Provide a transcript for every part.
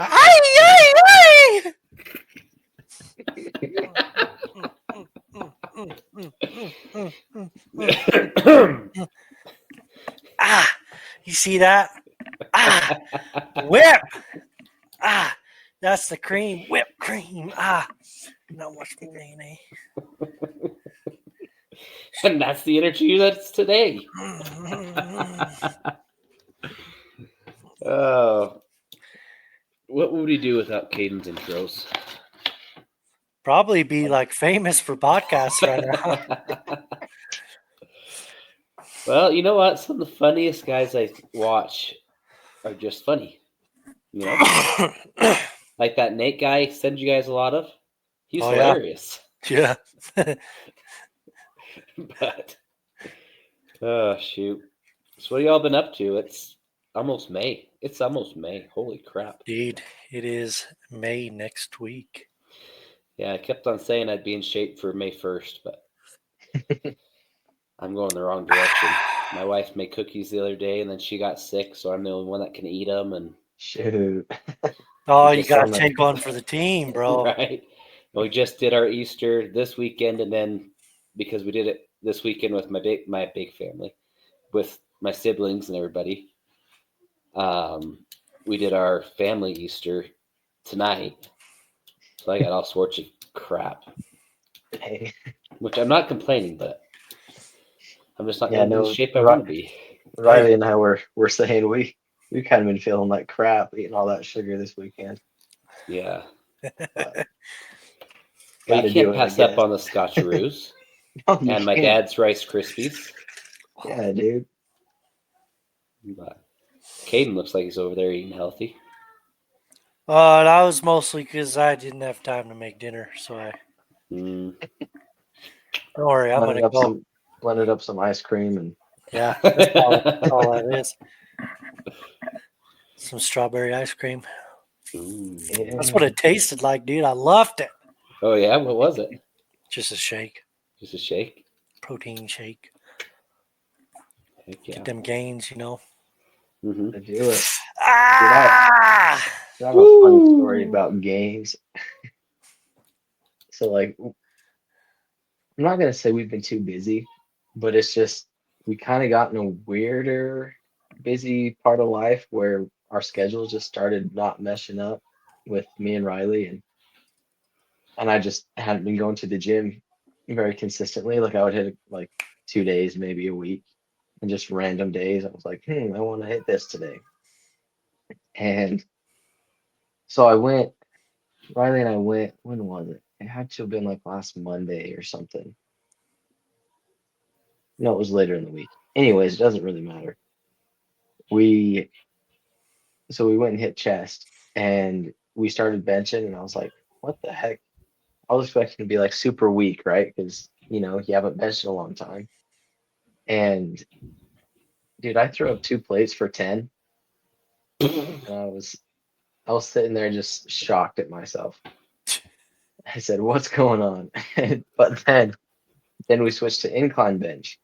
Ay! Ah, you see that? Ah, whip. Ah, that's the cream. Whipped cream. Ah, not much mayonnaise. And that's the energy that's today. Oh, what would we do without Caden's intros? Probably be like famous for podcasts right now. Well, you know what? Some of the funniest guys I watch are just funny. You know, like that Nate guy sends you guys a lot of. He's Oh, yeah. hilarious. Yeah. But oh shoot! So what have y'all been up to? It's almost May. It's almost May. Holy crap! Indeed, it is May next week. Yeah, I kept on saying I'd be in shape for May 1st, but I'm going the wrong direction. My wife made cookies the other day, and then she got sick, so I'm the only one that can eat them. And Shoot. Oh, We you just got on to the- take one for the team, bro. right, and we just did our Easter this weekend, and then because we did it this weekend with my big family, with my siblings and everybody, we did our family Easter tonight. So I got all sorts of crap, Hey, which I'm not complaining, but I'm just not Yeah, in the no, shape I want to be. Riley and I were saying we kind of been feeling like crap eating all that sugar this weekend. Yeah, But I gotta do can't it, pass I up guess. on the Scotcheroos No, you and my can't. dad's Rice Krispies. Yeah, dude. But Caden looks like he's over there eating healthy. That was mostly because I didn't have time to make dinner, so I. Mm. Don't worry, I'm gonna go. Blended up some ice cream and Yeah, that's all that is. Some strawberry ice cream. Ooh. That's what it tasted like, dude. I loved it. Oh yeah, what was it? Just a shake, Just a shake. protein shake. Heck yeah. Get them gains, you know. Mm-hmm. to do it. Ah! I have a funny story about games. So like I'm not gonna say we've been too busy, but it's just we kind of got in a weirder busy part of life where our schedules just started not meshing up with me and Riley and I just hadn't been going to the gym very consistently. Like I would hit like 2 days, maybe a week, and just random days. I was like, I want to hit this today. And so I went, Riley and I went, when was it? It had to have been like last Monday or something. No, it was later in the week. Anyways, it doesn't really matter. We we went and hit chest and we started benching and I was like, what the heck? I was expecting to be like super weak, right? Because you haven't benched in a long time. And dude, I threw up 2 plates for 10. And I was sitting there just shocked at myself. I said, what's going on? But then we switched to incline bench,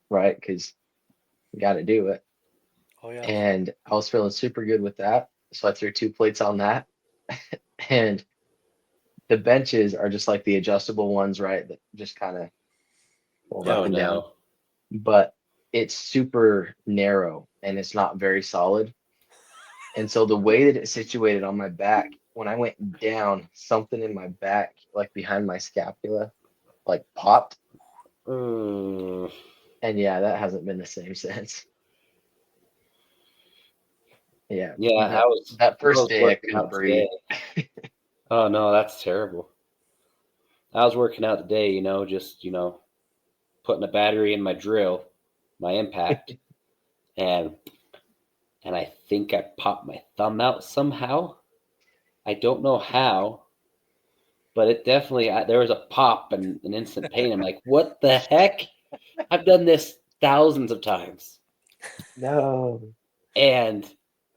right? Because we got to do it. Oh yeah. And I was feeling super good with that. So I threw 2 plates on that. And the benches are just like the adjustable ones, right? That just kind of hold up and down. But it's super narrow and it's not very solid. And so the way that it's situated on my back, when I went down, something in my back, like behind my scapula, like popped. Mm. And yeah, that hasn't been the same since. Yeah. Yeah, that first day I working couldn't out breathe. today. Oh no, that's terrible. I was working out today, just putting a battery in my drill, my impact, and I think I popped my thumb out somehow. I don't know how, but it definitely there was a pop and an instant pain. I'm like, what the heck? I've done this thousands of times, No. and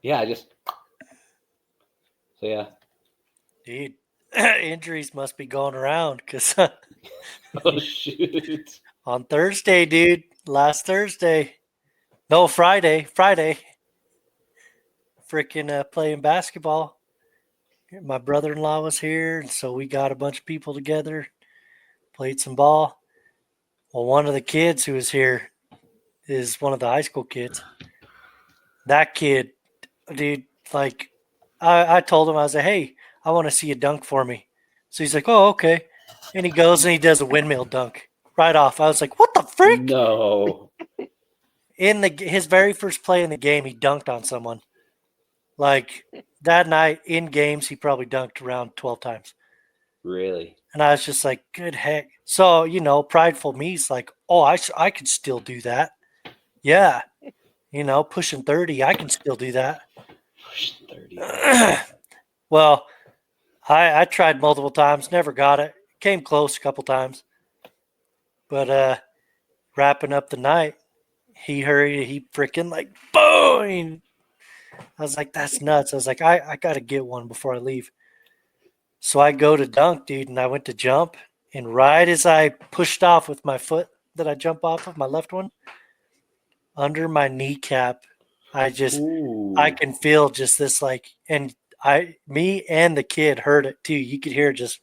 yeah, so yeah. Dude, injuries must be going around because Oh shoot! on Thursday, dude, last Thursday, no, Friday, freaking playing basketball. My brother-in-law was here, and so we got a bunch of people together, played some ball. Well, one of the kids who was here is one of the high school kids. That kid, dude, like, I told him, I was like, hey, I want to see you dunk for me. So he's like, oh, okay. And he goes and he does a windmill dunk right off. I was like, what the frick? No. In his very first play in the game, he dunked on someone. Like that night in games, he probably dunked around 12 times. Really? And I was just like, good heck. So, prideful me's like, oh, I could still do that. Yeah. Pushing 30, I can still do that. Pushing 30. Well, I tried multiple times, never got it. Came close a couple times. But wrapping up the night, he freaking like, boom. I was like, that's nuts. I was like, I got to get one before I leave. So I go to dunk, dude, and I went to jump. And right as I pushed off with my foot that I jump off of, my left one, under my kneecap, I can feel just this like, and me and the kid heard it too. You could hear just,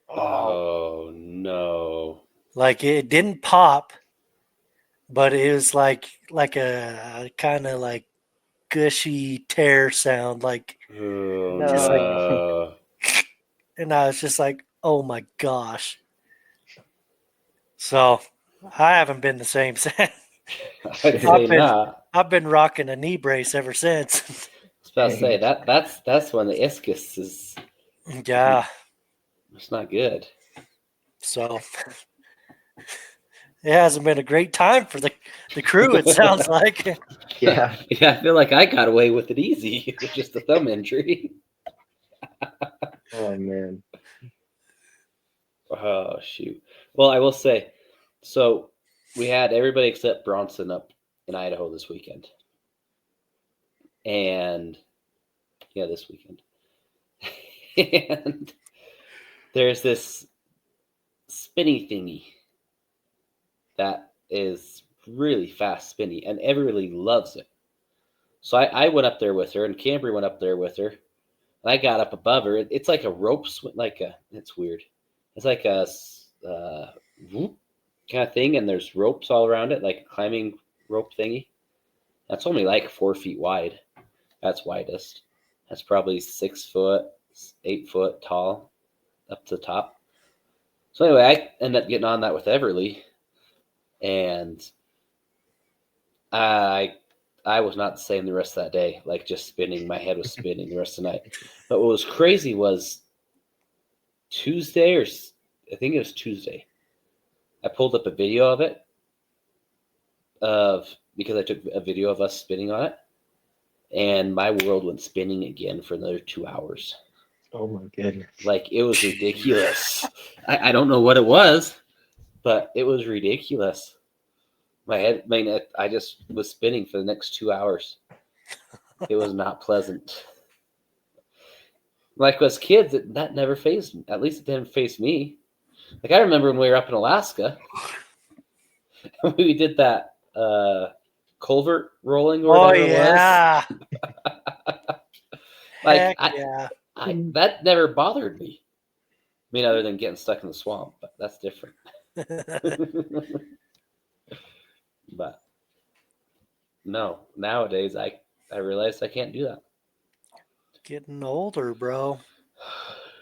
oh no. Like it didn't pop, but it was like a kind of like gushy tear sound, like Oh just like, no. and I was just like, oh my gosh. So I haven't been the same since. I'd say not. I've been rocking a knee brace ever since. I was about to say that's when the iscus is. Yeah. It's not good. So it hasn't been a great time for the crew, it sounds like. Yeah. Yeah, I feel like I got away with it easy. It's just a thumb injury. Oh man. Oh shoot. Well, I will say, so we had everybody except Bronson up in Idaho this weekend. And yeah, this weekend. And there's this spinny thingy that is really fast spinny, and everybody loves it. So I went up there with her, and Cambry went up there with her, and I got up above her. It's like a rope swing, it's weird. It's like a whoop kind of thing, and there's ropes all around it, like a climbing rope thingy. That's only like 4 feet wide. That's widest. That's probably 6 foot, 8 foot tall up to the top. So anyway, I ended up getting on that with Everly, and I was not the same the rest of that day. Like just spinning, my head was spinning the rest of the night. But what was crazy was Tuesday, or I think it was Tuesday, I pulled up a video of it, because I took a video of us spinning on it, and my world went spinning again for another 2 hours. Oh my goodness. Like it was ridiculous. I don't know what it was, but it was ridiculous. My head, I just was spinning for the next 2 hours. It was not pleasant. Like as kids, that never fazed me. At least it didn't faze me. Like I remember when we were up in Alaska, we did that culvert rolling or whatever it was. Like yeah. That never bothered me. I mean, other than getting stuck in the swamp, but that's different. But no, nowadays I realize I can't do that. Getting older, bro.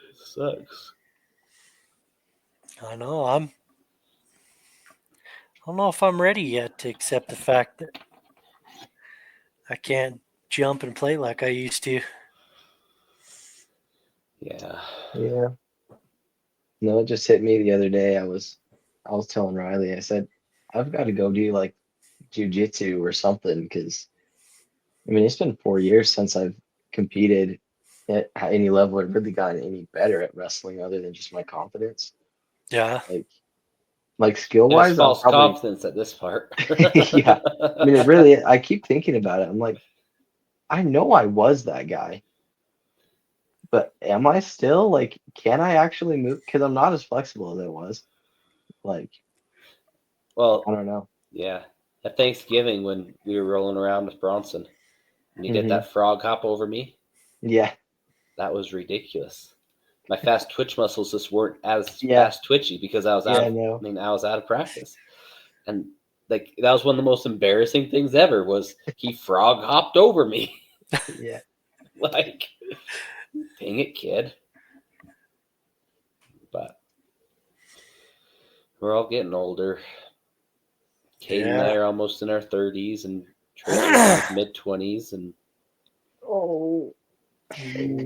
It sucks. I know. I don't know if I'm ready yet to accept the fact that I can't jump and play like I used to. Yeah. Yeah. No, it just hit me the other day. I was telling Riley, I said, I've got to go do like jujitsu or something, because I mean it's been 4 years since I've competed at any level or really gotten any better at wrestling other than just my confidence. Yeah. Like skill There's wise, false confidence at this part. Yeah. I mean, it really, I keep thinking about it. I'm like, I know I was that guy, but am I still? Like, can I actually move? Because I'm not as flexible as I was. Like, Well, I don't know. yeah. At Thanksgiving when we were rolling around with Bronson, And he did that frog hop over me. Yeah. That was ridiculous. My fast twitch muscles just weren't as Yeah. fast twitchy because I was Yeah, out of, no. I mean, I was out of practice. And like that was one of the most embarrassing things ever was he frog hopped over me. Yeah. Like, dang it, kid. But we're all getting older. Kate and I Yeah. are almost in our 30s, and Tracy's in his mid 20s, and Oh.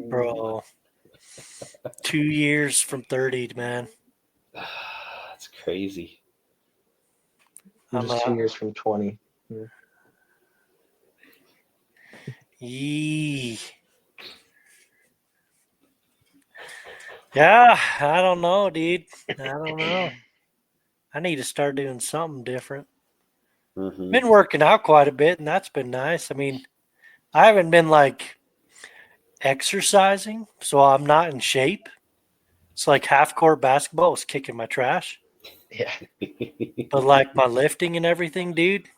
Bro. 2 years from 30, man. that's crazy. I'm I'm just 2 years from 20. Yee. Yeah, I don't know, dude. I don't know. I need to start doing something different. Mm-hmm. Been working out quite a bit, and that's been nice. I mean, I haven't been like exercising, so I'm not in shape. It's like half court basketball was kicking my trash. Yeah. But like my lifting and everything, dude,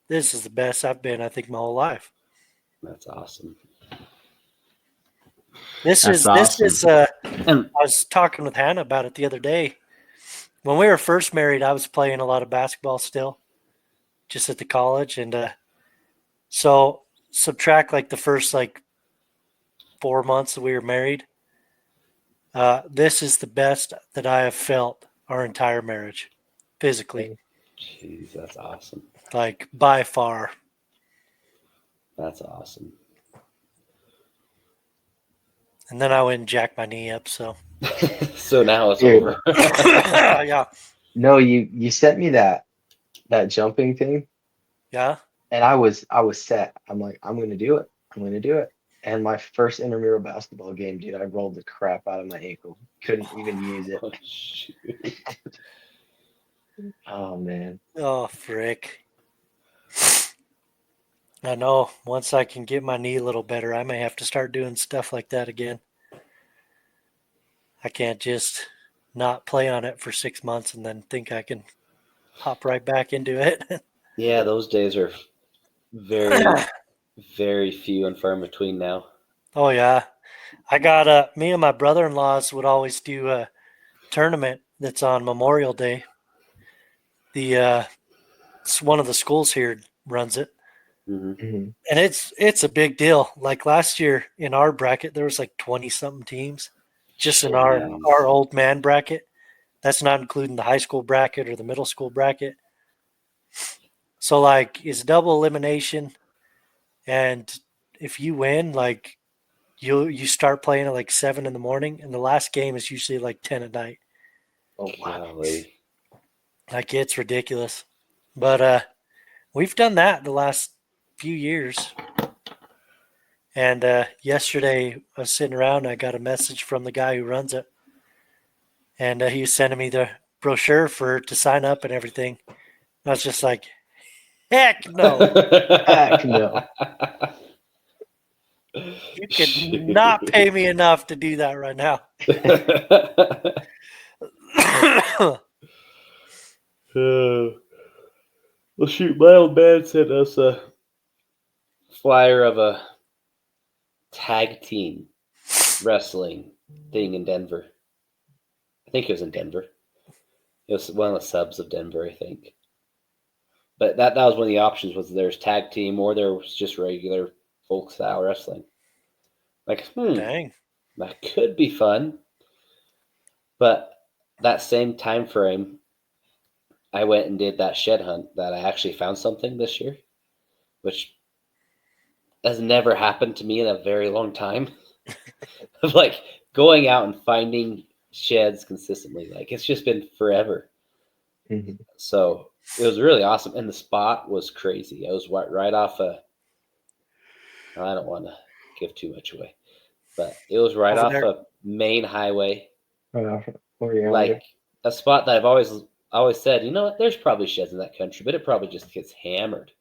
this is the best I've been, I think, my whole life. That's awesome. This That's is this awesome. is And I was talking with Hannah about it the other day. When we were first married, I was playing a lot of basketball still, just at the college, and so subtract like the first like 4 months that we were married. This is the best that I have felt our entire marriage, physically, jeez, that's awesome. like by far. That's awesome. And then I went and jacked my knee up. So So now it's Dude. over. yeah, No, you sent me that jumping thing, yeah. and I was set. I'm like, I'm gonna do it. I'm gonna do it. And my first intramural basketball game, dude, I rolled the crap out of my ankle. Couldn't even use it. Oh, shoot. Oh man. Oh frick. I know. Once I can get my knee a little better, I may have to start doing stuff like that again. I can't just not play on it for 6 months and then think I can hop right back into it. Yeah, those days are very, very few and far in between now. Oh yeah, I got me and my brother-in-laws would always do a tournament that's on Memorial Day. The it's one of the schools here runs it, Mm-hmm. hmm and it's a big deal. Like last year in our bracket, there was like 20 something teams, just in our old man bracket. That's not including the high school bracket or the middle school bracket. So like it's double elimination, and if you win, like you start playing at like 7 in the morning, and the last game is usually like 10 at night. Oh wow. Golly. Like it's ridiculous. But we've done that the last few years. And yesterday I was sitting around and I got a message from the guy who runs it. And he was sending me the brochure to sign up and everything. I was just like, heck no. Heck no. You could not pay me enough to do that right now. Well, shoot, my old man sent us a flyer of a tag team wrestling thing in Denver. I think it was in Denver. It was one of the subs of Denver, I think. But that was one of the options was there's tag team or there was just regular folk style wrestling. Like, Dang. that could be fun. But that same time frame, I went and did that shed hunt that I actually found something this year, which has never happened to me in a very long time. Of like going out and finding sheds consistently. Like it's just been forever. Mhm. So it was really awesome. And the spot was crazy. I was right off I don't want to give too much away, but it was right Over off there. a main highway, Over yonder. like a spot that I've always said, you know what, there's probably sheds in that country, but it probably just gets hammered.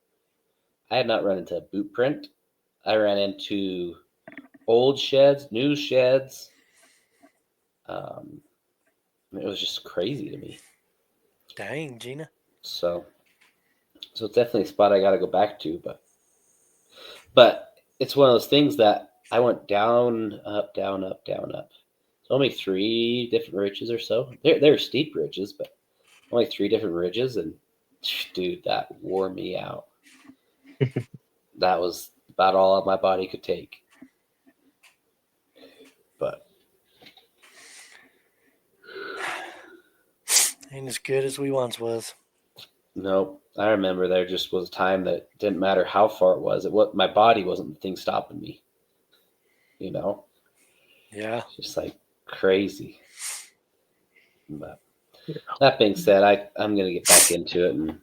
I had not run into a boot print. I ran into old sheds, new sheds. It was just crazy to me. Dang, Gina. So it's definitely a spot I got to go back to. But But it's one of those things that I went down, up, down, up, down, up. Only 3 different ridges or so. They're steep ridges, but only 3 different ridges, and dude, that wore me out. That was about all my body could take. But Ain't as good as we once was. no, I remember there just was a time that didn't matter how far it was. What my body wasn't the thing stopping me. You know, Yeah. just like crazy. But that being said, I'm gonna get back into it, and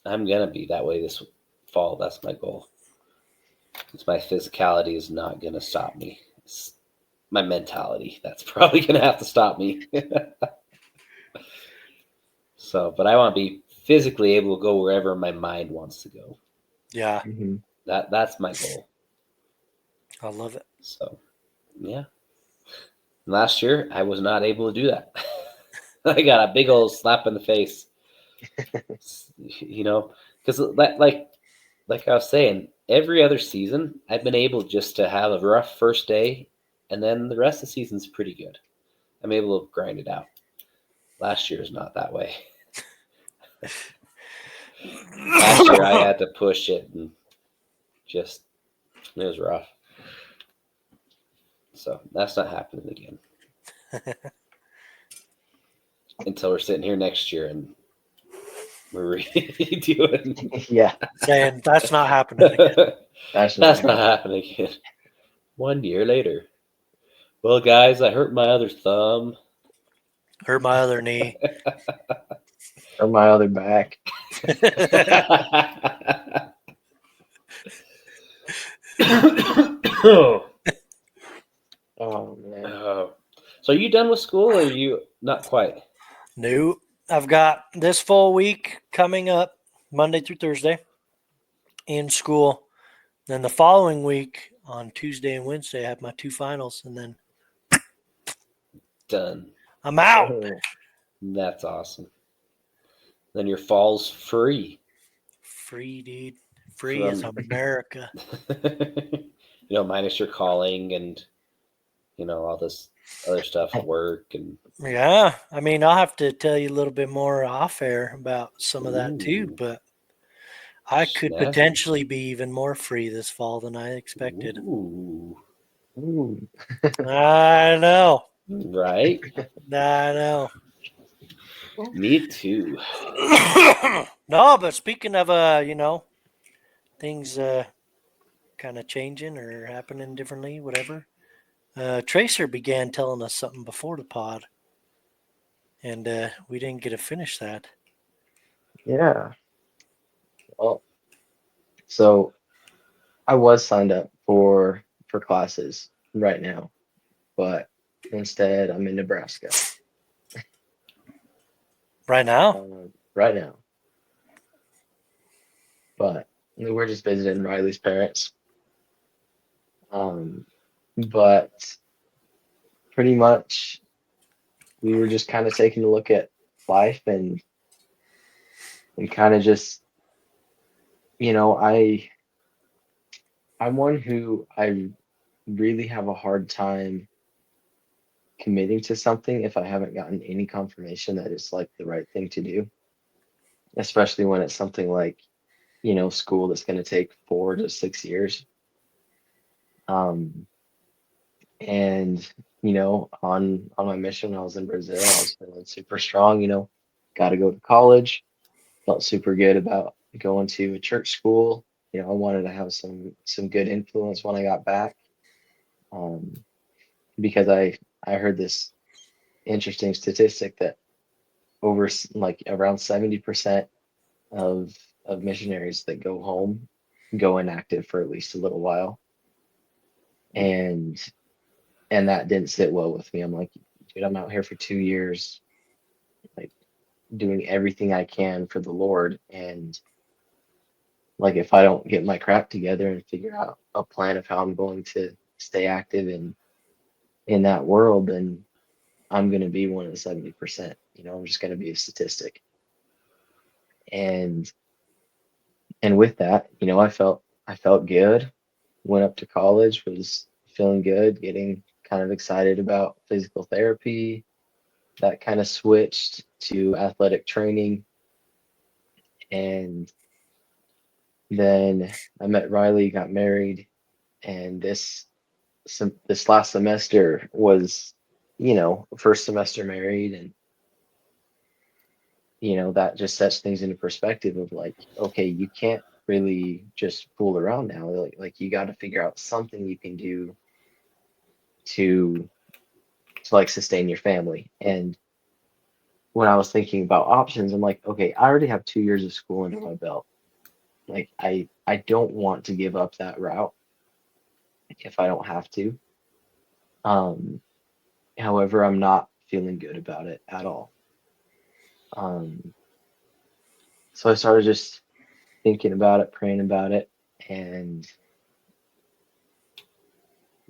I'm gonna be that way this fall. That's my goal. It's my physicality is not gonna stop me. It's my mentality that's probably gonna have to stop me. So, but I want to be physically able to go wherever my mind wants to go. Yeah. Mhm. That's my goal. I love it. So, yeah. Last year I was not able to do that. I got a big old slap in the face. You know, because like I was saying, every other season I've been able just to have a rough first day, and then the rest of the season's pretty good. I'm able to grind it out. Last year is not that way. Last year I had to push it, and just it was rough. So that's not happening again until we're sitting here next year and we're redoing. Yeah, Saying that's not happening again. that's That's not not happening again. 1 year later. Well, guys, I hurt my other thumb. Hurt my other knee. or my other back. Oh man. So are you done with school or are you not quite? No, I've got this full week coming up, Monday through Thursday, in school. Then the following week, on Tuesday and Wednesday, I have my 2 finals, and then Done. I'm out. Oh, That's awesome. Then your fall's free Free, dude. Free as from, America. minus your calling and, all this other stuff, work and, Yeah, I mean, I'll have to tell you a little bit more off air about some of that too, ooh, but I could snazzy. potentially be even more free this fall than I expected. Ooh, ooh. I know. right? I know. Me too. No, but speaking of things kind of changing or happening differently, whatever. Tracer began telling us something before the pod, and we didn't get to finish that. Yeah. Well, so I was signed up for classes right now, but instead I'm in Nebraska Right now? right now. But we're just visiting Riley's parents. But pretty much we were just kind of taking a look at life and kind of just, I'm one who I really have a hard time committing to something if I haven't gotten any confirmation that it's like the right thing to do, especially when it's something like, school that's going to take 4 to 6 years. Um, and on my mission when I was in Brazil, I was feeling super strong, got to go to college, felt super good about going to a church school. I wanted to have some good influence when I got back. Um, because I heard this interesting statistic that like around 70% of missionaries that go home go inactive for at least a little while, and that didn't sit well with me. I'm like, dude, I'm out here for 2 years, like doing everything I can for the Lord, and like if I don't get my crap together and figure out a plan of how I'm going to stay active in that world, then I'm going to be one of the 70%. I'm just going to be a statistic. And with that, I felt I felt good. Went up to college, was feeling good, getting kind of excited about physical therapy. That kind of switched to athletic training. And then I met Riley, got married, and this last semester was, first semester married, and that just sets things into perspective of like, okay, you can't really just fool around now. Like you got to figure out something you can do to like sustain your family. And when I was thinking about options, I'm like, okay, I already have 2 years of school under my belt. Like I don't want to give up that route if I don't have to. Um, However, I'm not feeling good about it at all. Um, so I started just thinking about it, praying about it, and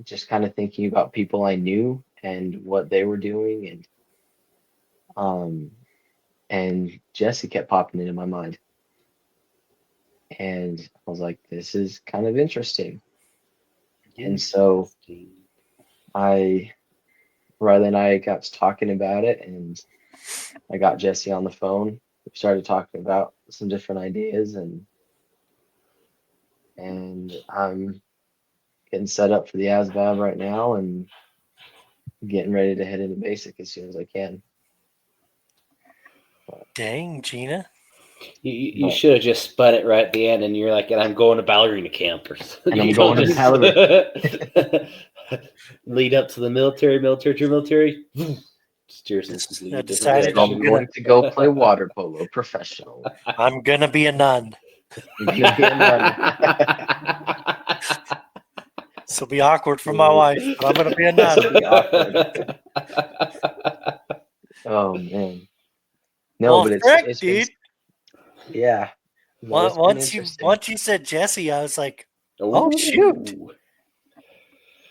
just kind of thinking about people I knew and what they were doing, um, and Jesse kept popping into my mind, and I was like, this is kind of interesting. And so Interesting. I Riley and I got to talking about it, and I got Jesse on the phone. We started talking about some different ideas, and I'm getting set up for the ASVAB right now, and getting ready to head into basic as soon as I can. Dang, Gina. You But should have just spun it right at the end, and you're like, and I'm going to ballerina camp, or something. And I'm You going don't to just lead up to the military to military. Steers in a I completely different decided I'm direction. going to go play water polo professionally. I'm gonna be a nun. I'm gonna be a nun. This will be awkward for my wife, but I'm gonna be a This nun. will be awkward. Oh man. No, Well, but frick, it's been, dude. yeah. No, it's been interesting. Once you said Jesse, I was like, oh shoot. Ooh.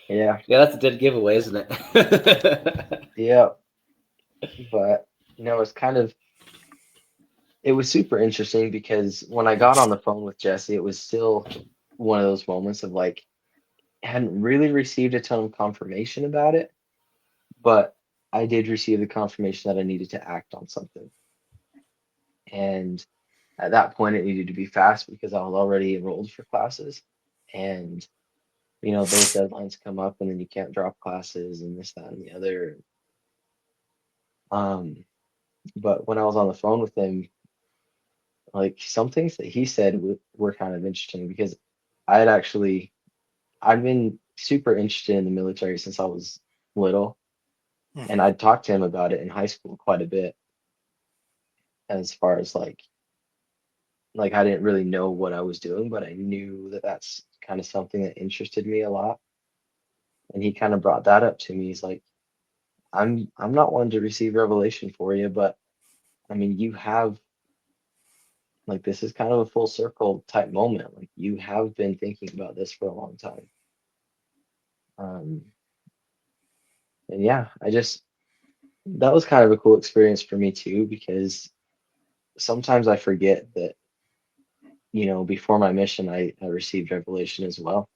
Yeah. Yeah, that's a dead giveaway, isn't it? Yeah. But it was super interesting because when I got on the phone with Jesse, it was still one of those moments of like, I hadn't really received a ton of confirmation about it, but I did receive the confirmation that I needed to act on something. And at that point, it needed to be fast because I was already enrolled for classes. And, those deadlines come up, and then you can't drop classes and this, that, and the other. Um, but when I was on the phone with him, like some things that he said were kind of interesting because I had actually, I've been super interested in the military since I was little. And Mhm. I'd talked to him about it in high school quite a bit as far as like I didn't really know what I was doing, but I knew that that's kind of something that interested me a lot. And he kind of brought that up to me. He's like, I'm not one to receive revelation for you, but I mean, you have, like, this is kind of a full circle type moment. Like you have been thinking about this for a long time. Um, and yeah, that was kind of a cool experience for me too, because sometimes I forget that, before my mission, I received revelation as well.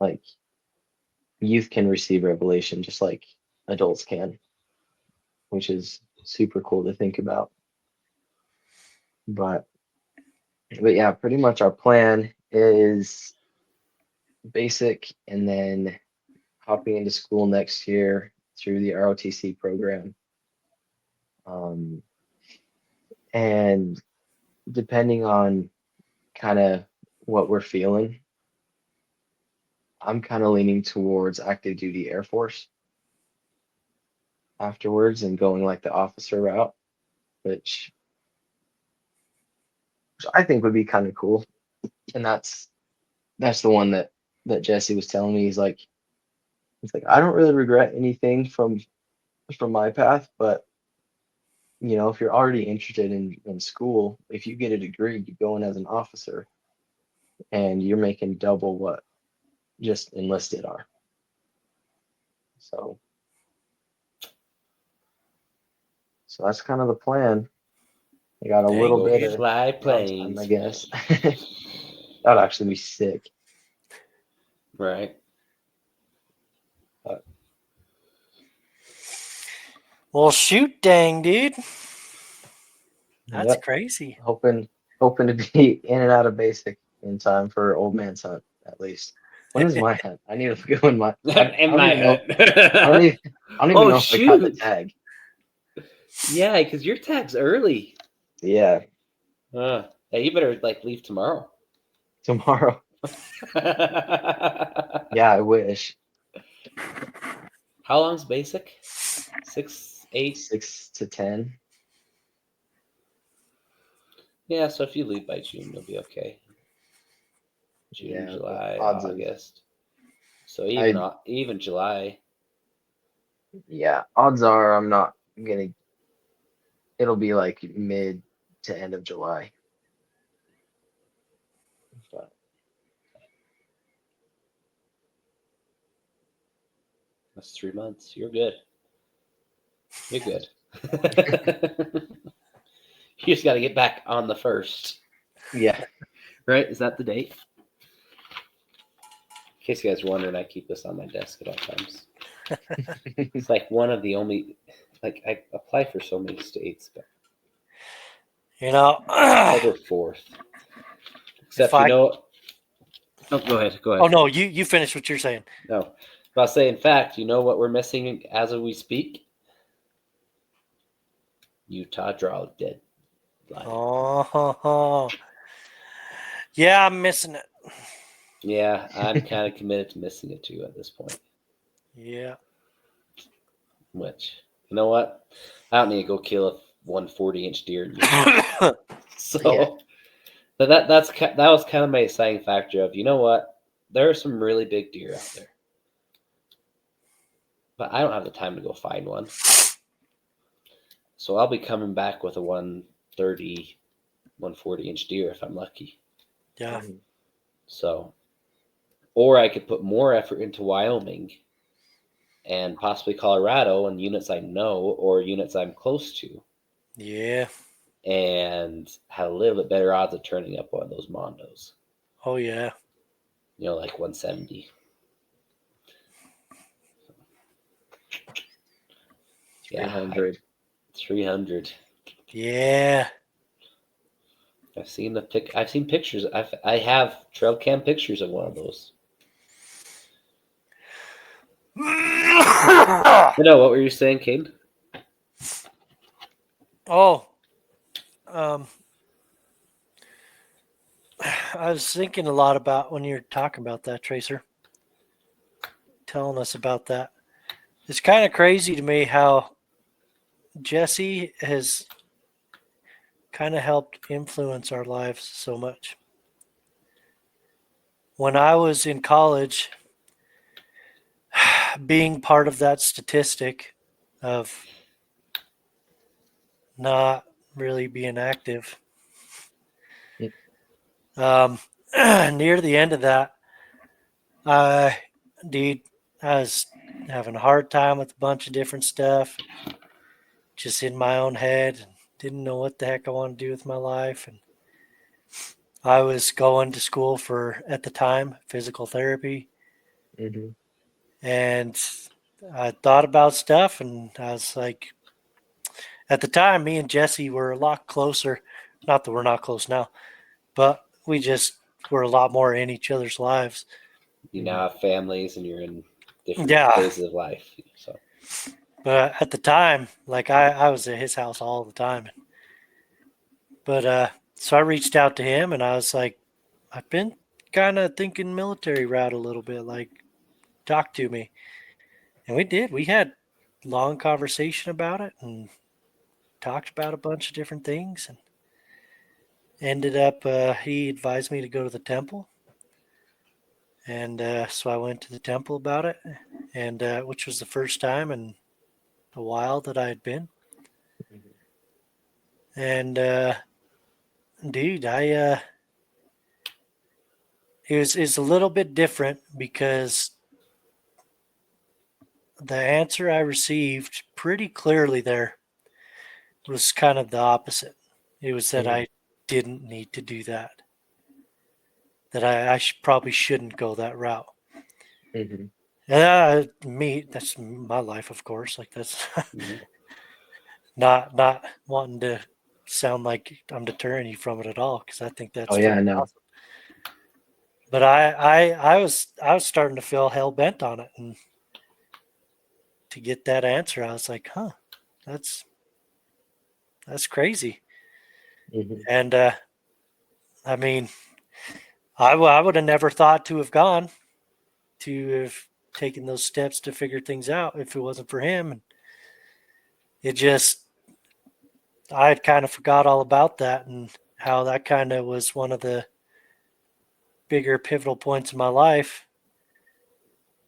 Like youth can receive revelation just like adults can, which is super cool to think about. But yeah, pretty much our plan is basic, and then hopping into school next year through the ROTC program. Um, and depending on kind of what we're feeling, I'm kind of leaning towards active duty Air Force afterwards and going like the officer route, which I think would be kind of cool. And that's the one that Jesse was telling me. He's like, I don't really regret anything from my path, but if you're already interested in school, if you get a degree, you go in as an officer, and you're making double what just enlisted are. So that's kind of the plan. I got a Dang, little bit dude. of Fly downtime, I planes. guess. That'd actually be sick. Right. Well, shoot, dang, dude. That's Yep. crazy. Hoping to be in and out of basic in time for old man's hunt at least. When is my hunt? I need to go in my. I In don't my even know. I head. don't even Oh, know if I got the shoot. tag. Yeah, because your tag's early. Yeah, Yeah, you better like leave tomorrow. tomorrow. Yeah, I wish. How long's basic? 6, 8? 6 to 10. Yeah, so if you leave by June, you'll be okay. June, Yeah, but July, odds of August. So I even July. odds are I'm not gonna. It'll be like mid to end of July. But That's 3 months. You're good. You're good. You just got to get back on the 1st. yeah, Right? Is that the date? In case you guys are wondering, I keep this on my desk at all times. It's like one of the only, like I apply for so many states, but You know, October 4th. Except I oh, go ahead. Go ahead. oh no, you finish what you're saying. No. But I'll say, in fact, you know what we're missing as of we speak? Utah draw deadline. Oh, yeah, I'm missing it. Yeah, I'm kind of committed to missing it too at this point. Yeah. Which, you know what? I don't need to go kill a 140-inch deer in Utah. So, Yeah. but that was kind of my exciting factor of, you know what? There are some really big deer out there, but I don't have the time to go find one. So I'll be coming back with a 130, 140-inch deer if I'm lucky. Yeah. So, or I could put more effort into Wyoming and possibly Colorado and units I know or units I'm close to, Yeah. and have a little bit better odds of turning up one of those Mondos. Oh yeah. You know, like 170. 300. 300. Yeah. I've seen pictures. I have trail cam pictures of one of those. What were you saying, Kane? Oh, I was thinking a lot about when you're talking about that, Tracer, telling us about that. It's kind of crazy to me how Jesse has kind of helped influence our lives so much. When I was in college, being part of that statistic of not really being active, near the end of that, I, dude, I was having a hard time with a bunch of different stuff, just in my own head, and didn't know what the heck I wanted to do with my life. And I was going to school for, at the time, physical therapy. Mm-hmm. And I thought about stuff, and I was like, at the time, me and Jesse were a lot closer. Not that we're not close now, but we just were a lot more in each other's lives. You now have families and you're in different Yeah. phases of life. So, But at the time, like I was at his house all the time. But so I reached out to him and I was like, I've been kind of thinking military route a little bit, like talk to me. And we did. We had long conversation about it and talked about a bunch of different things and ended up he advised me to go to the temple. And so I went to the temple about it, and which was the first time in a while that I had been. And dude, it's a little bit different because the answer I received pretty clearly there was kind of the opposite. It was that I didn't need to do that. that I probably shouldn't go that route. Mhm. That's my life, of course. Like that's Mhm. not wanting to sound like I'm deterring you from it at all, because I think Oh that's yeah, I freaking know. awesome. But I was starting to feel hell bent on it, and to get that answer, I was like, huh, that's crazy. Mhm. And I mean, I would have never thought to have gone to have taken those steps to figure things out if it wasn't for him. And it just, I had kind of forgot all about that, and how that kind of was one of the bigger pivotal points in my life.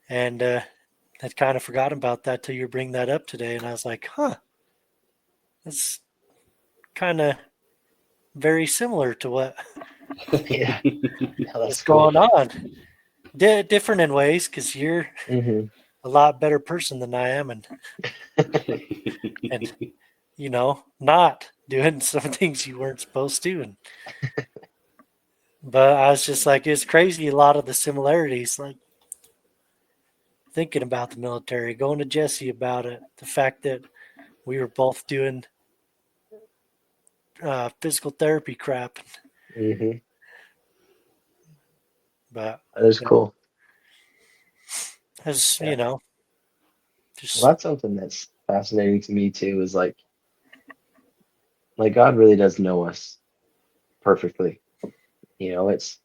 And had kind of forgotten about that till you bring that up today. And I was like, huh, that's kind of very similar to what Yeah, no, is that's cool. going on. Different in ways, because you're Mhm. a lot better person than I am, and not doing some things you weren't supposed to. And but I was just like, it's crazy, a lot of the similarities, like thinking about the military, going to Jesse about it, the fact that we were both doing physical therapy crap. Mhm. But That is you know, cool. as Yeah. Well, just that's something that's fascinating to me too. Is like God really does know us perfectly. It's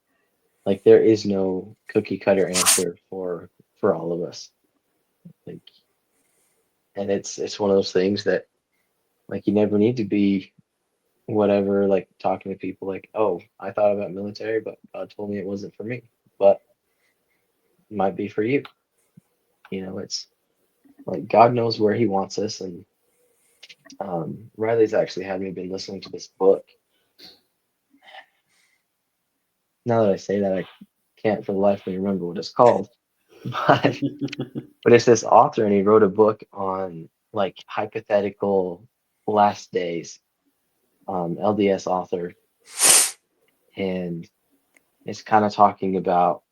like there is no cookie cutter answer for all of us. Like, and it's one of those things that like you never need to be whatever. Like talking to people like, oh, I thought about military, but God told me it wasn't for me, but it might be for you. It's like God knows where He wants us, and Riley's actually had me been listening to this book. Now that I say that, I can't for the life of me remember what it's called. But but it's this author, and he wrote a book on like hypothetical last days. LDS author, and it's kind of talking about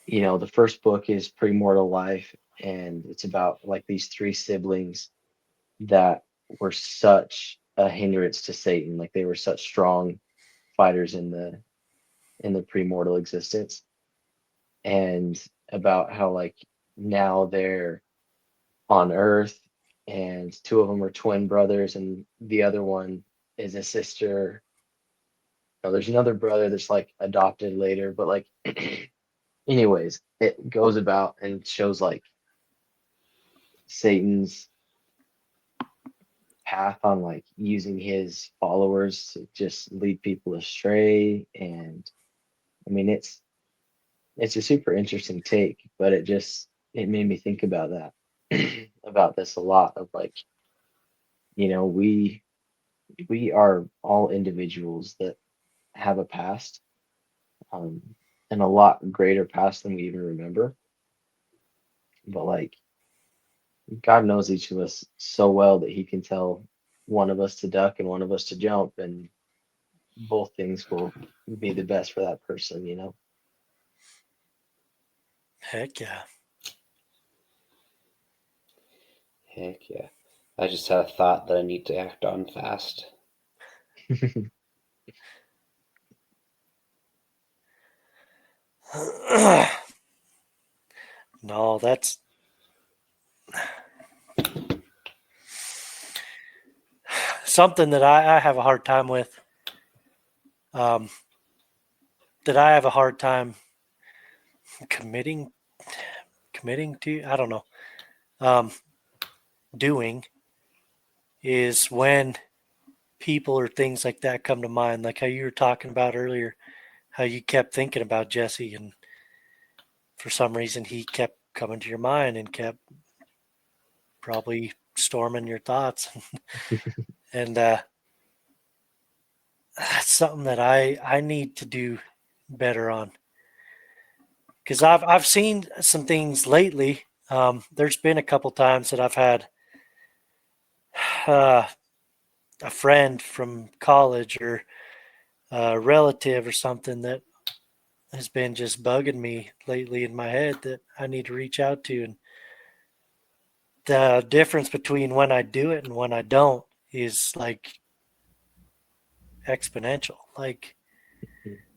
the first book is Premortal Life, and it's about like these three siblings that were such a hindrance to Satan, like they were such strong fighters in the premortal existence, and about how like now they're on Earth, and two of them are twin brothers, and the other one is a sister. No, there's another brother that's like adopted later, but like, anyways, it goes about and shows like Satan's path on like using his followers to just lead people astray. And I mean, it's a super interesting take, but it made me think about that, about this a lot of like, we are all individuals that have a past, um, and a lot greater past than we even remember. But like God knows each of us so well that He can tell one of us to duck and one of us to jump, and both things will be the best for that person. heck yeah. Heck yeah. I just had a thought that I need to act on fast. No, that's something that I have a hard time with. Um, that I have a hard time committing to. I don't know. Um, doing is when people or things like that come to mind, like how you were talking about earlier, how you kept thinking about Jesse, and for some reason he kept coming to your mind and kept probably storming your thoughts. And that's something that I need to do better on, because I've seen some things lately. There's been a couple times that I've had uh, a friend from college or a relative or something that has been just bugging me lately in my head that I need to reach out to. And the difference between when I do it and when I don't is like exponential. Like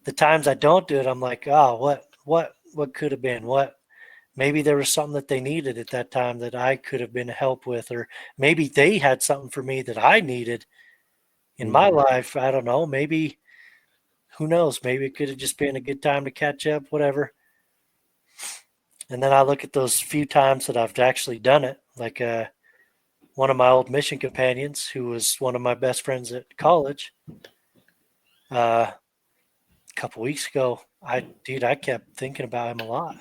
the times I don't do it, I'm like, oh, what could have been? What maybe there was something that they needed at that time that I could have been a help with, or maybe they had something for me that I needed in my Mhm. life. I don't know. Maybe who knows? Maybe it could have just been a good time to catch up, whatever. And then I look at those few times that I've actually done it, like one of my old mission companions, who was one of my best friends at college. A couple weeks ago, I kept thinking about him a lot.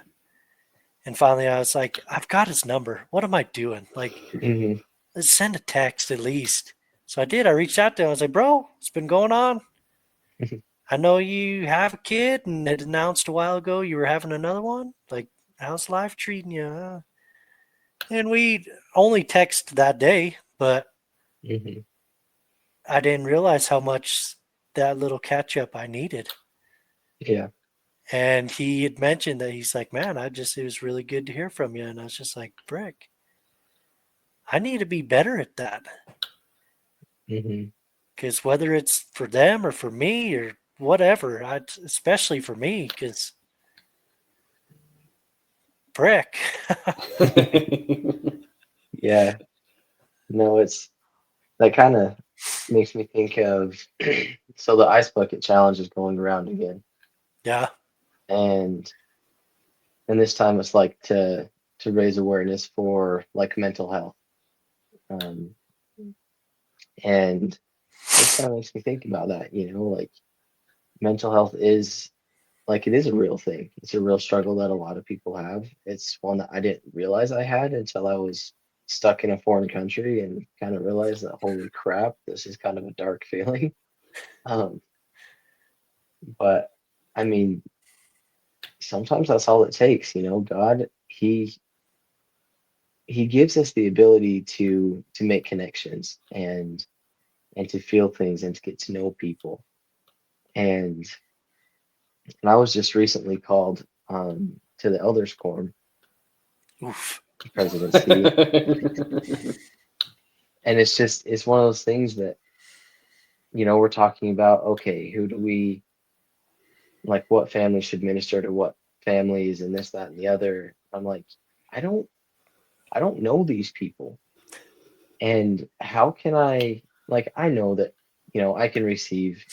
And finally, I was like, I've got his number. What am I doing? Like, Mhm. let's send a text at least. So I did. I reached out to him. I was like, bro, what's been going on? Mhm. I know you have a kid and had announced a while ago you were having another one. Like, how's life treating you? And we only text that day, but Mhm. I didn't realize how much that little catch up I needed. Yeah. And he had mentioned that he's like, man, it was really good to hear from you. And I was just like, frick, I need to be better at that. Mhm. Because whether it's for them or for me or whatever, especially for me, because frick. Yeah. No, it's that kind of makes me think of so the ice bucket challenge is going around again, Yeah. and this time it's like to raise awareness for like mental health, um, and this kind of makes me think about that. Like mental health is like it is a real thing. It's a real struggle that a lot of people have. It's one that I didn't realize I had until I was stuck in a foreign country and kind of realized that holy crap, this is kind of a dark feeling. Um, but I mean, sometimes that's all it takes. God, he gives us the ability to make connections and to feel things and to get to know people. And and I was just recently called to the elders quorum Oof. presidency, and it's one of those things that we're talking about. Okay, who do we like? What family should minister to what families, and this, that, and the other. I'm like, I don't I don't know these people. And how can I, like, I know that, I can receive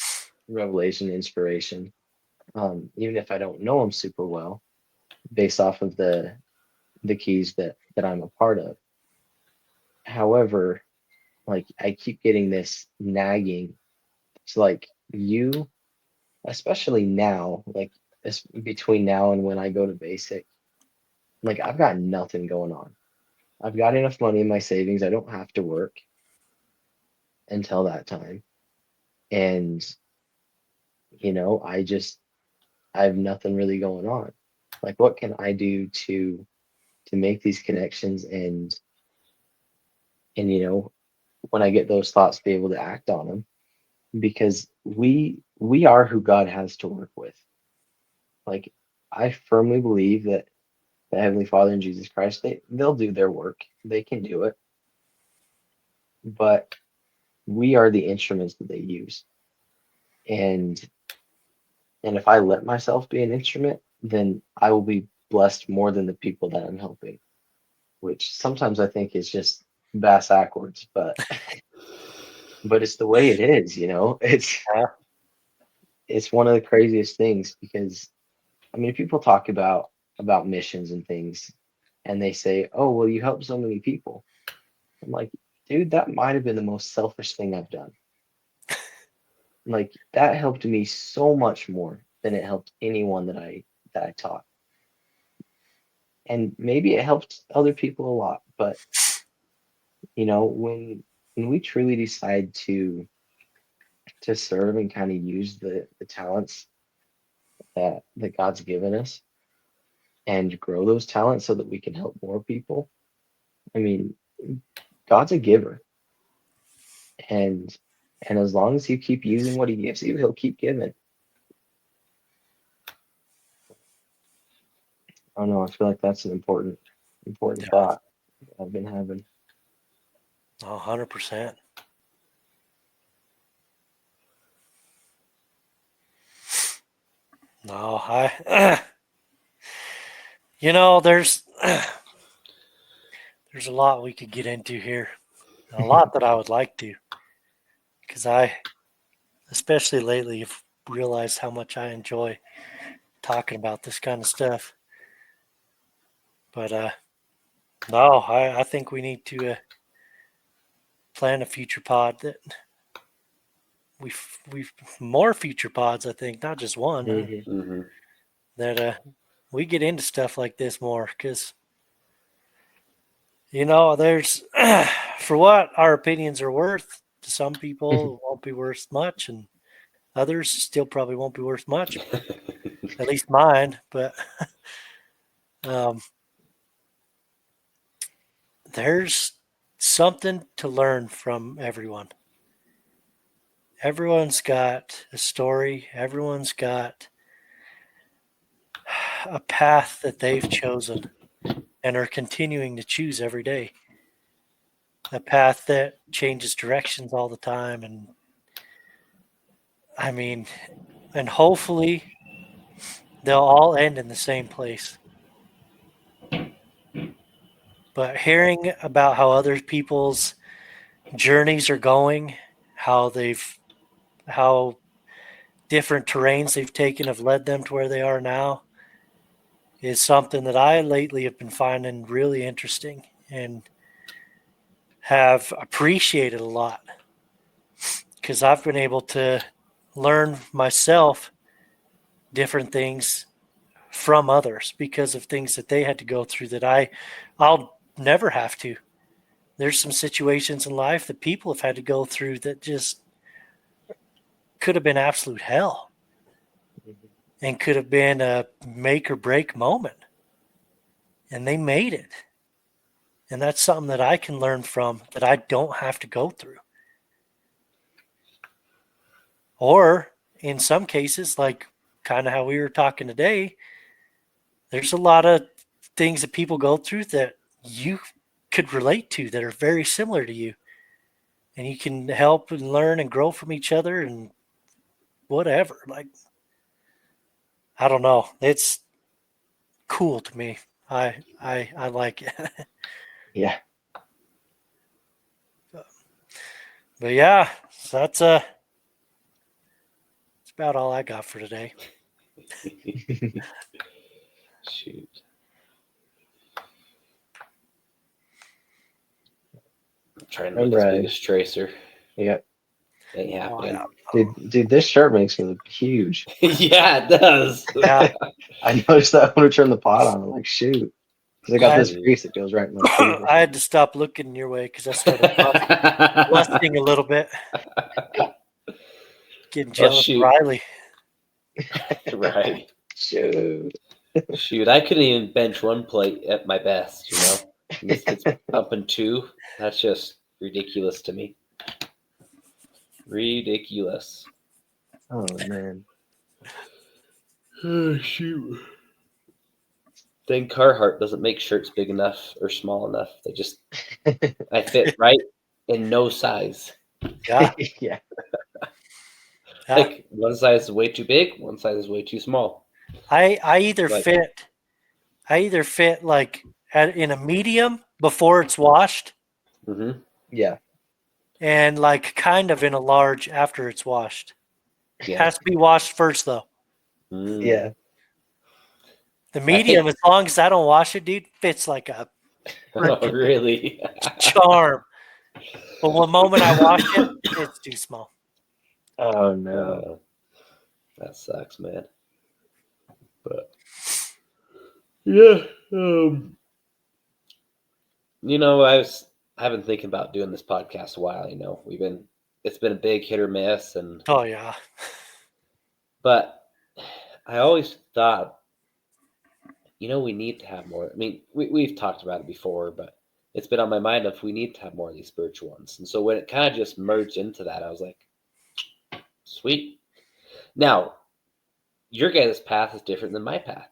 revelation, inspiration, even if I don't know them super well, based off of the keys that I'm a part of. However, like, I keep getting this nagging. It's like you, especially now, like, between now and when I go to basic, like, I've got nothing going on. I've got enough money in my savings. I don't have to work until that time. And, I have nothing really going on. Like, what can I do to make these connections and when I get those thoughts, be able to act on them, because we are who God has to work with. Like, I firmly believe that the Heavenly Father and Jesus Christ, they'll do their work. They can do it, but we are the instruments that they use. And if I let myself be an instrument, then I will be blessed more than the people that I'm helping, which sometimes I think is just bass backwards, but it's the way it is. Yeah. It's one of the craziest things because I mean people talk about missions and things and they say, "Oh, well, you help so many people." I'm like, dude, that might have been the most selfish thing I've done. Like, that helped me so much more than it helped anyone that I taught. And maybe it helped other people a lot, but when we truly decide to serve and kind of use the talents that God's given us and grow those talents so that we can help more people. I mean, God's a giver, and as long as you keep using what He gives you, He'll keep giving. I don't know. I feel like that's an important Yeah. thought I've been having. 100%. No, there's there's a lot we could get into here. A lot that I would like to, because especially lately, have realized how much I enjoy talking about this kind of stuff. But no, I think we need to plan a future pod that we more future pods. I think not just one. Mhm. Mm-hmm. That we get into stuff like this more because there's for what our opinions are worth to some people it won't be worth much, and others still probably won't be worth much. At least mine, but um, there's something to learn from everyone. Everyone's got a story. Everyone's got a path that they've chosen and are continuing to choose every day. A path that changes directions all the time. And I mean, and hopefully they'll all end in the same place. But hearing about how other people's journeys are going, how different terrains they've taken have led them to where they are now is something that I lately have been finding really interesting and have appreciated a lot because I've been able to learn myself different things from others because of things that they had to go through that I'll never have to. There's some situations in life that people have had to go through that just could have been absolute hell and could have been a make or break moment. And they made it. And that's something that I can learn from that I don't have to go through. Or in some cases, like kind of how we were talking today, there's a lot of things that people go through that you could relate to that are very similar to you. And you can help and learn and grow from each other and whatever. Like, I don't know. It's cool to me. I like it. Yeah. But yeah, so that's about all I got for today. Shoot. I'm trying to look as big as Tracer. Yeah. Ain't happening. Dude, this shirt makes me look huge. Yeah, it does. Yeah. I noticed that when we turned the pot on. I'm like, shoot. Because I got this Jeez. grease that goes right in my teeth. I had to stop looking your way because I started lusting a little bit. Getting Oh, jealous of shoot. Riley. Right. Shoot. Shoot, I couldn't even bench one plate at my best, And this kid's pumping two. That's just ridiculous to me. Ridiculous. Oh, man. Oh, shoot. Then Carhartt doesn't make shirts big enough or small enough. I fit right in no size. Yeah. Yeah. Like one size is way too big, one size is way too small. I either fit like in a medium before it's washed Mm-hmm. Yeah. and like kind of in a large after it's washed. Yeah. Has to be washed first though. Mm. Yeah. The medium, as long as I don't wash it, dude, fits like a Oh, really? charm. But the moment I wash it, it's too small. Oh, no. That sucks, man. But yeah, I've been thinking about doing this podcast a while. It's been a big hit or miss, Oh yeah. but I always thought, we need to have more. I mean, we've talked about it before, but it's been on my mind if we need to have more of these spiritual ones. And so when it kind of just merged into that, I was like, sweet. Now, your guys' path is different than my path.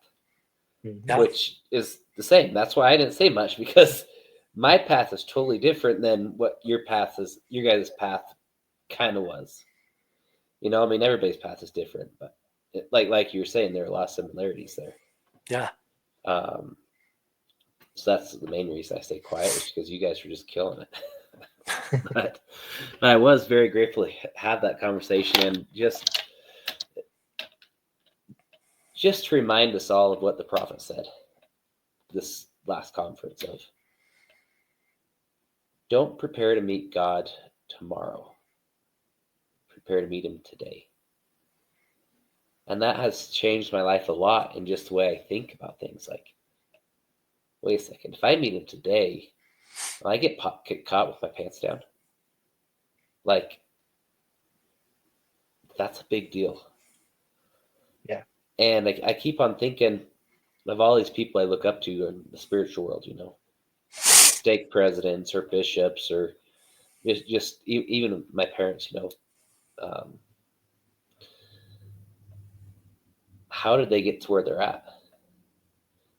Yeah. which is the same. That's why I didn't say much, because my path is totally different than what your guys' path kind of was. I mean, everybody's path is different, but like you were saying, there are a lot of similarities there. Yeah. So that's the main reason I stay quiet, was because you guys were just killing it. but I was very grateful to have that conversation, and just to remind us all of what the prophet said this last conference of, don't prepare to meet God tomorrow. Prepare to meet him today. And that has changed my life a lot in just the way I think about things. Like, wait a second, if I meet him today, will I get caught with my pants down? Like, that's a big deal. Yeah. And I keep on thinking of all these people I look up to in the spiritual world, stake presidents or bishops, or just even my parents, um, how did they get to where they're at?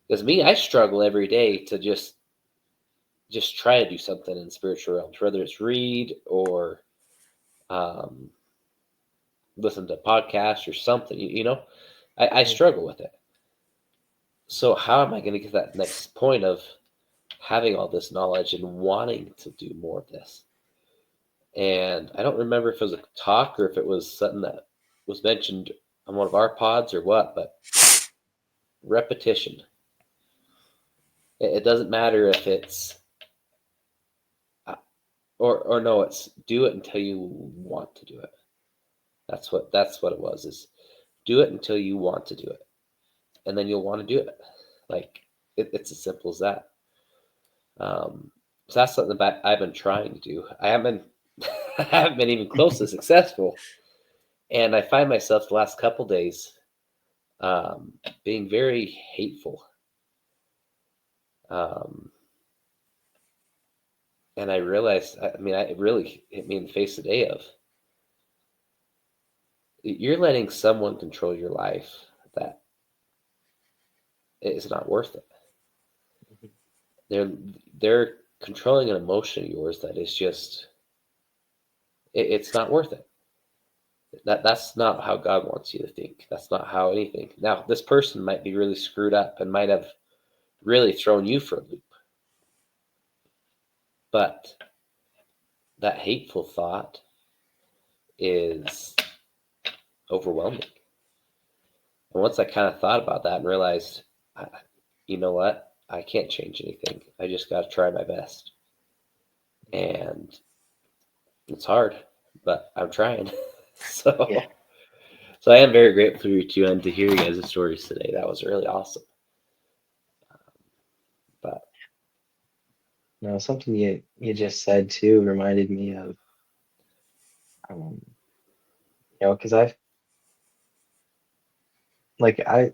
Because me, I struggle every day to just try to do something in the spiritual realm, whether it's read or um, listen to a podcast or something. I struggle with it. So how am I going to get that next point of having all this knowledge and wanting to do more of this? And I don't remember if it was a talk or if it was something that was mentioned on one of our pods or what, but repetition. It doesn't matter if it's or no, it's do it until you want to do it. That's what it was, is do it until you want to do it, and then you'll want to do it. Like, it's as simple as that. So that's something that I've been trying to do. I haven't I haven't been even close to successful, and I find myself the last couple days being very hateful. And I realized, I mean, it really hit me in the face today of, you're letting someone control your life that is not worth it. They're controlling an emotion of yours that is just, it's not worth it. That's not how God wants you to think. That's not how anything. Now, this person might be really screwed up and might have really thrown you for a loop, but that hateful thought is overwhelming. And once I kind of thought about that and realized, you know what? I can't change anything. I just got to try my best. And it's hard, but I'm trying. so, Yeah. so I am very grateful for you two and to hear you guys' stories today. That was really awesome. But No, something you just said too reminded me of, um, because like I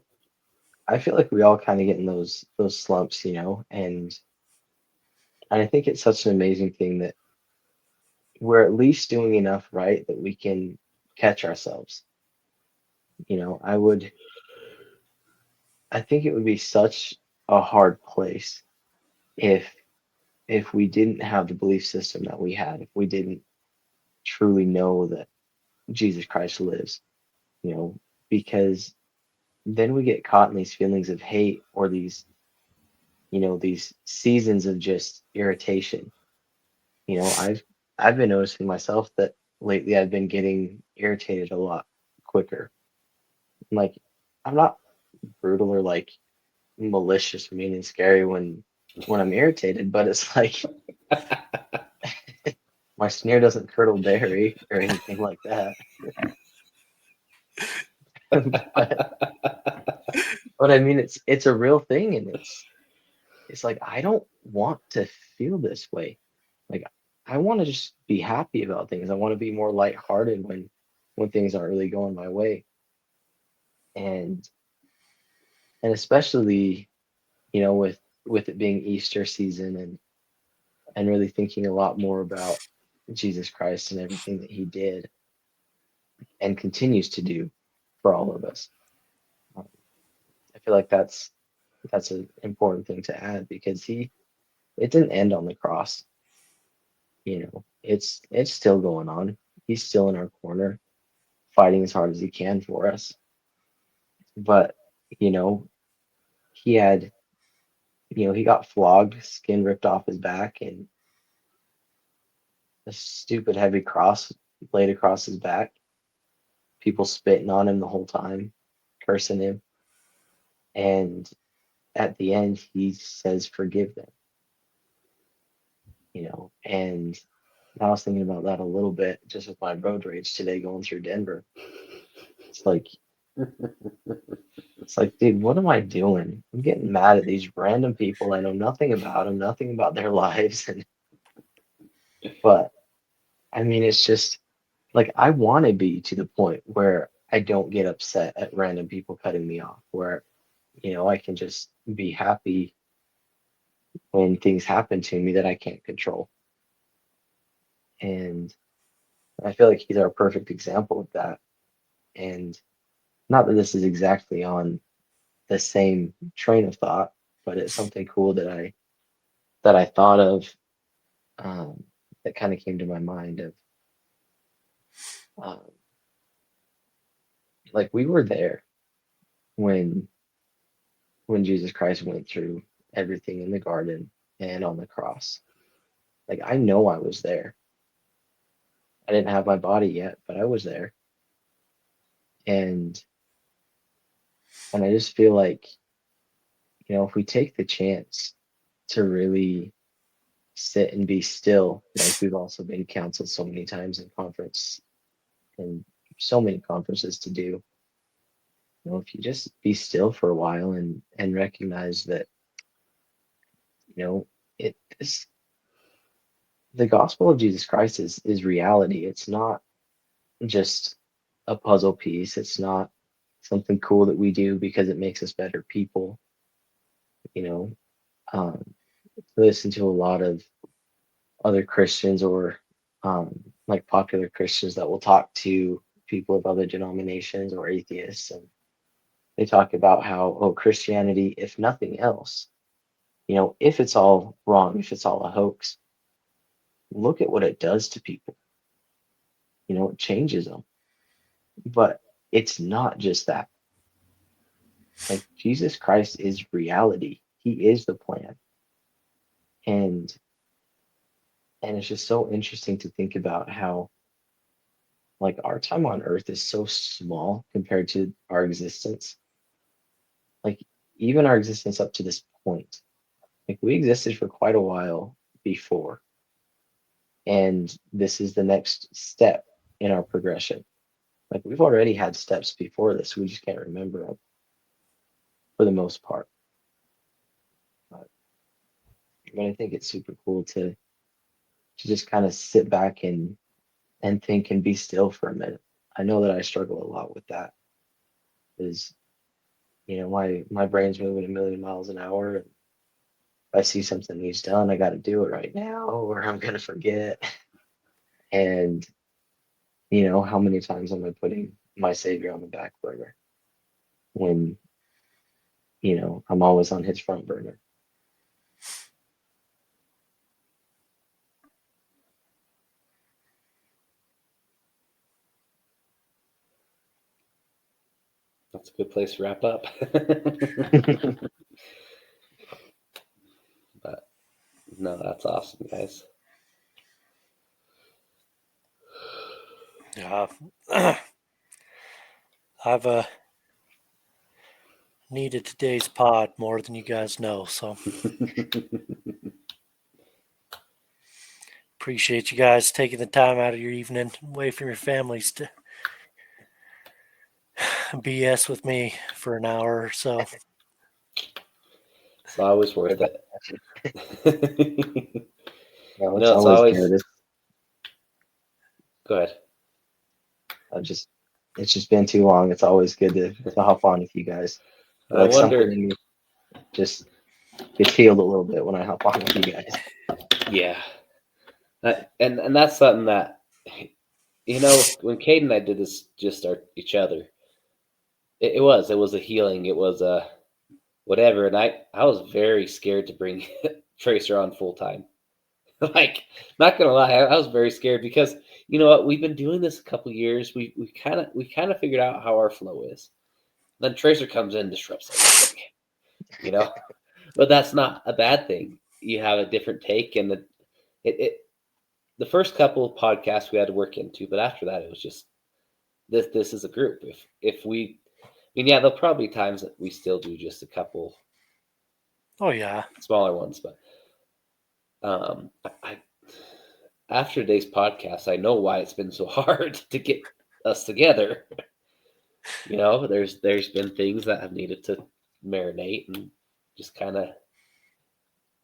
feel like we all kind of get in those slumps, and I think it's such an amazing thing that we're at least doing enough right that we can catch ourselves. I would, I think it would be such a hard place if we didn't have the belief system that we had, if we didn't truly know that Jesus Christ lives, you know, because then we get caught in these feelings of hate, or these seasons of just irritation. I've been noticing myself that lately I've been getting irritated a lot quicker. Like, I'm not brutal or like malicious, mean, and scary when I'm irritated, but it's like my sneer doesn't curdle dairy or anything like that. but but I mean, it's a real thing, and it's like I don't want to feel this way. Like, I want to just be happy about things. I want to be more lighthearted when things aren't really going my way. And especially, with it being Easter season, and really thinking a lot more about Jesus Christ and everything that he did and continues to do for all of us. Um, I feel like that's an important thing to add because it didn't end on the cross. It's still going on. He's still in our corner, fighting as hard as he can for us. But you know, he had, he got flogged, skin ripped off his back, and a stupid heavy cross laid across his back. People spitting on him the whole time, cursing him. And at the end, he says, "Forgive them," And I was thinking about that a little bit just with my road rage today going through Denver. It's like, dude, what am I doing? I'm getting mad at these random people. I know nothing about them, nothing about their lives. But I mean, it's just like I want to be to the point where I don't get upset at random people cutting me off, where, I can just be happy when things happen to me that I can't control. And I feel like he's our perfect example of that. And not that this is exactly on the same train of thought, but it's something cool that I thought of, um, that kind of came to my mind of, um, like we were there when Jesus Christ went through everything in the garden and on the cross. Like I know I was there. I didn't have my body yet, but I was there. And I just feel like, if we take the chance to really sit and be still, like we've also been counseled so many times in conference and so many conferences to do, if you just be still for a while and recognize that, it is the gospel of Jesus Christ is reality. It's not just a puzzle piece. It's not something cool that we do because it makes us better people. You know, um, listen to a lot of other Christians or, like popular Christians that will talk to people of other denominations or atheists, and they talk about how, oh, Christianity, if nothing else, if it's all wrong, if it's all a hoax, look at what it does to people. It changes them. But it's not just that. Like Jesus Christ is reality. He is the plan. And it's just so interesting to think about how like our time on earth is so small compared to our existence. Like even our existence up to this point. Like we existed for quite a while before. And this is the next step in our progression. Like we've already had steps before this. We just can't remember them for the most part. But, I think it's super cool to just kind of sit back and think and be still for a minute. I know that I struggle a lot with that. Is my brain's moving a million miles an hour. And if I see something needs done, I got to do it right now, or I'm gonna forget. And how many times am I putting my Savior on the back burner when I'm always on his front burner? That's a good place to wrap up. But no, that's awesome, guys. Yeah, I've needed today's pod more than you guys know, so appreciate you guys taking the time out of your evening away from your families to BS with me for an hour or so. It's always worth it. No, No, it's always good. go ahead. It's just been too long. It's always good to hop on with you guys. I Like something wonder. in me just gets healed a little bit when I hop on with you guys. Yeah, and that's something that when Cade and I did this, just each other. It was a healing. It was whatever. And I was very scared to bring Tracer on full time. Like, not gonna lie, I was very scared because you know what? We've been doing this a couple years. We kind of figured out how our flow is. Then Tracer comes in, disrupts everything. You know, but that's not a bad thing. You have a different take, and it the first couple of podcasts we had to work into, but after that, it was just this is a group. If we, I mean, yeah, there'll probably be times that we still do just a couple Oh yeah. smaller ones, but I after today's podcast, I know why it's been so hard to get us together. You know, there's been things that have needed to marinate and just kind of,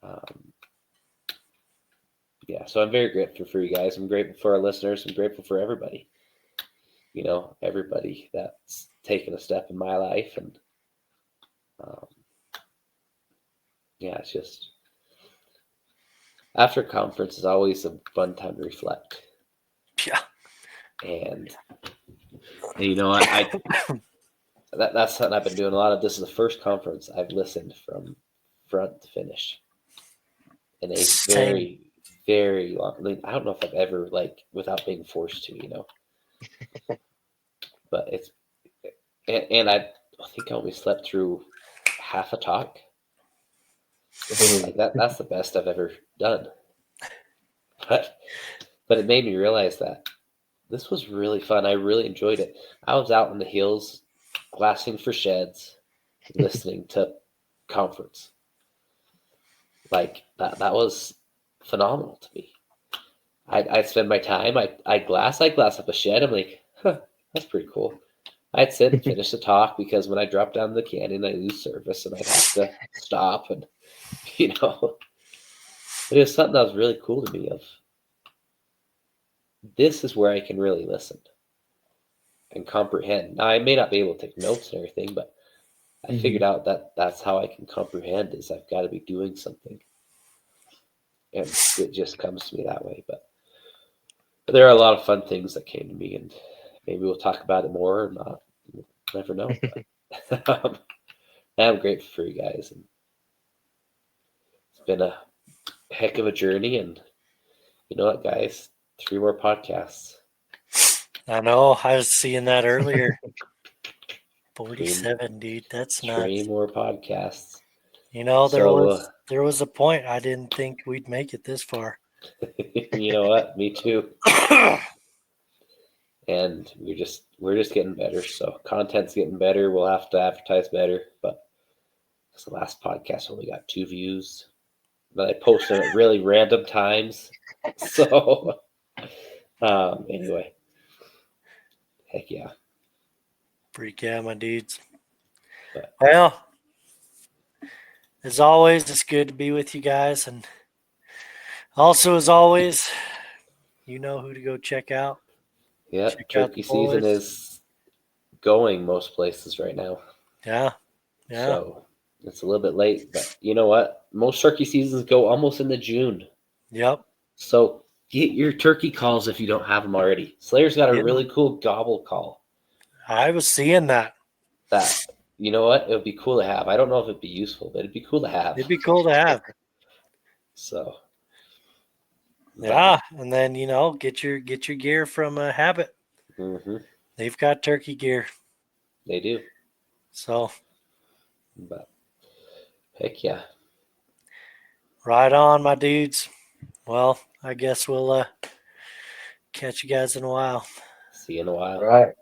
um, yeah. So I'm very grateful for you guys. I'm grateful for our listeners. I'm grateful for everybody. You know, everybody that's taken a step in my life, and um, yeah, it's just after conference is always a fun time to reflect. Yeah. And you know, that's something I've been doing a lot of. This is the first conference I've listened from front to finish in a Same. very, very long. I mean, I don't know if I've ever like without being forced to, you know. But it's and I think I only slept through half a talk. Like that's the best I've ever done. But it made me realize that this was really fun. I really enjoyed it. I was out in the hills, glassing for sheds, listening to conference. Like that was phenomenal to me. I'd spend my time. I glass up a shed. I'm like, huh, that's pretty cool. I'd sit and finish the talk because when I drop down the canyon, I lose service and I'd have to stop and you know. But it was something that was really cool to me. Of this is where I can really listen and comprehend. Now I may not be able to take notes and everything, but I figured out that that's how I can comprehend. Is I've got to be doing something, and it just comes to me that way. But there are a lot of fun things that came to me, and maybe we'll talk about it more or not. We'll never know. But, I'm grateful for you guys, and it's been a heck of a journey. And you know what, guys? 3 more podcasts. I know. I was seeing that earlier. 47, dude. That's 3 nuts. more podcasts. You know, So, there was a point I didn't think we'd make it this far. you know what? Me too. And we're just getting better. So content's getting better. We'll have to advertise better. But the last podcast only got 2 views. But I post them at really random times. So anyway. Heck yeah. Freak yeah, my dudes. But Well, as always, it's good to be with you guys. And also, as always, you know who to go check out. yeah, Check out turkey the season boys. is going most places right now. Yeah. Yeah. So it's a little bit late, but you know what? Most turkey seasons go almost into June. Yep. So get your turkey calls if you don't have them already. Slayer's got a Yeah. really cool gobble call I was seeing that. that, you know what? It would be cool to have. I don't know if it'd be useful, but it'd be cool to have. It'd be cool to have. So Yeah. And then, you know, get your gear from Habit. They've got turkey gear. They do. So But heck yeah. right on, my dudes. Well, I guess we'll catch you guys in a while. See you in a while. All right.